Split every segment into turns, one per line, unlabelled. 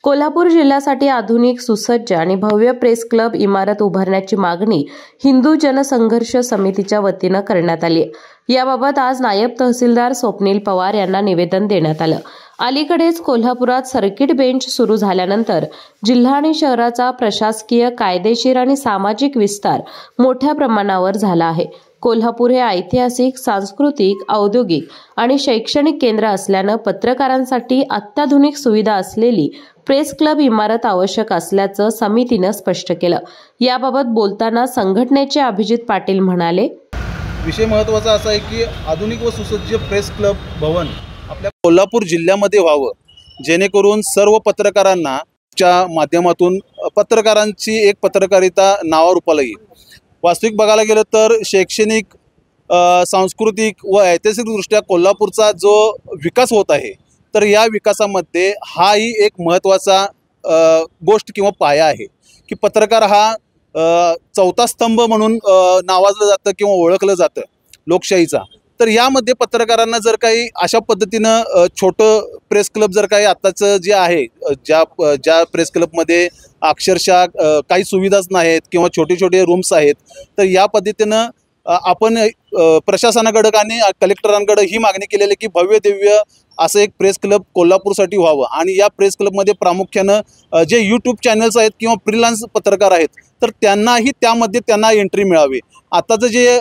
कोल्हापूर जिल्ह्यासाठी आधुनिक, सुसज्ज आणि भव्य प्रेस क्लब इमारत उभारण्याची मागणी हिंदू जनसंघर्ष समितीच्या वतीनं करण्यात आली आहे। याबाबत आज नायब तहसीलदार स्वप्नील पवार यांना निवेदन देण्यात आलं। अलीकडेच कोल्हापुरात सर्किट बेंच सुरू झाल्यानंतर जिल्हा आणि शहराचा प्रशासकीय, कायदेशीर आणि सामाजिक विस्तार मोठ्या प्रमाणावर झाला आहे। कोल्हापूर हे ऐतिहासिक, सांस्कृतिक, औद्योगिक आणि शैक्षणिक केंद्र असल्यानं पत्रकारांसाठी अत्याधुनिक सुविधा असलेली प्रेस क्लब इमारत आवश्यक असल्याचं समितीनं स्पष्ट केलं। याबाबत बोलताना संघटनेचे अभिजित पाटील म्हणाले,
विषय महत्त्वाचा असा आहे की आधुनिक व सुसज्ज प्रेस क्लब भवन आपल्या कोल्हापूर जिल्ह्यामध्ये व्हावं, जेणेकरून सर्व पत्रकारांना च्या माध्यमातून पत्रकारांची एक पत्रकारिता नावारूपाला येईल। वास्तविक बघायला गेलं तर शैक्षणिक, सांस्कृतिक व ऐतिहासिकदृष्ट्या कोल्हापूरचा जो विकास होत आहे, तर या विकासामध्ये हाही एक महत्त्वाचा गोष्ट किंवा पाया आहे की पत्रकार हा चौथा स्तंभ म्हणून नावाजलं जातं किंवा ओळखलं जातं लोकशाहीचा। तर यामध्ये पत्रकारांना जर काही अशा पद्धतीनं छोटं प्रेस क्लब जर काही आत्ताचं जे आहे, ज्या प्रेस क्लबमध्ये अक्षरशः काही सुविधाच नाहीत किंवा छोटे छोटे रूम्स आहेत, तर या पद्धतीनं आपण प्रशासनाकडे आणि कलेक्टरांकडे ही मागणी केलेली की भव्य दिव्य असं एक प्रेस क्लब कोल्हापूरसाठी व्हावं आणि या प्रेस क्लबमध्ये प्रामुख्यानं जे यूट्यूब चॅनल्स आहेत किंवा फ्रीलान्स पत्रकार आहेत, तर त्यांनाही त्यामध्ये त्यांना एंट्री मिळावी। आताचं जे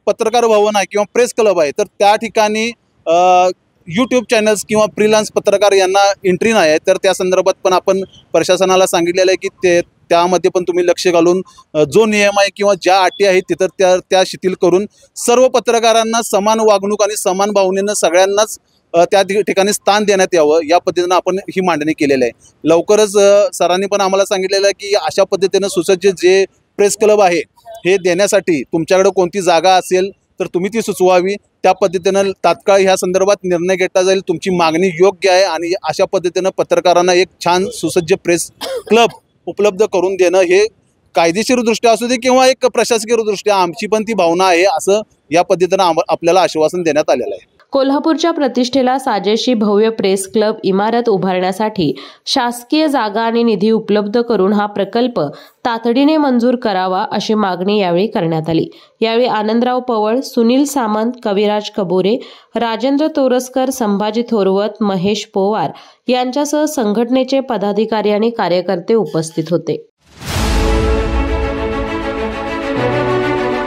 पत्रकार भवन आहे किंवा प्रेस क्लब आहे, तर त्या ठिकाणी यूट्यूब चॅनल्स किंवा फ्रीलान्स पत्रकार यांना एंट्री नाही आहे। तर त्या संदर्भात पण आपण प्रशासनाला सांगितलेलं आहे की त्यामध्ये पण तुम्ही लक्ष घालून जो नियम आहे किंवा ज्या अटी आहेत तिथं त्या शिथिल करून सर्व पत्रकारांना समान वागणूक आणि समान भावनेनं सगळ्यांनाच त्या ठिकाणी स्थान देण्यात यावं, या पद्धतीनं आपण ही मांडणी केलेली आहे। लवकरच सरांनी पण आम्हाला सांगितलेलं आहे की अशा पद्धतीनं सुसज्ज जे प्रेस क्लब आहे हे देण्यासाठी तुमच्याकडे कोणती जागा असेल तर तुम्ही ती सुचवावी, त्या पद्धतीनं तात्काळ ह्या संदर्भात निर्णय घेतला जाईल। तुमची मागणी योग्य आहे आणि अशा पद्धतीनं पत्रकारांना एक छान सुसज्ज प्रेस क्लब उपलब्ध करून देणं हे कायदेशीरदृष्ट्या असू दे किंवा एक प्रशासकीयदृष्ट्या आमची पण ती भावना आहे, असं या पद्धतीनं आपल्याला आश्वासन देण्यात आलेलं आहे।
कोल्हापूरच्या प्रतिष्ठेला साजेशी भव्य प्रेस क्लब इमारत उभारण्यासाठी शासकीय जागा आणि निधी उपलब्ध करून हा प्रकल्प तातडीने मंजूर करावा अशी मागणी यावेळी करण्यात आली। यावेळी आनंदराव पवळ, सुनील सामंत, कविराज कबोरे, राजेंद्र तोरसकर, संभाजी थोरवत, महेश पोवार यांच्यासह संघटनेचे पदाधिकारी आणि कार्यकर्ते उपस्थित होते।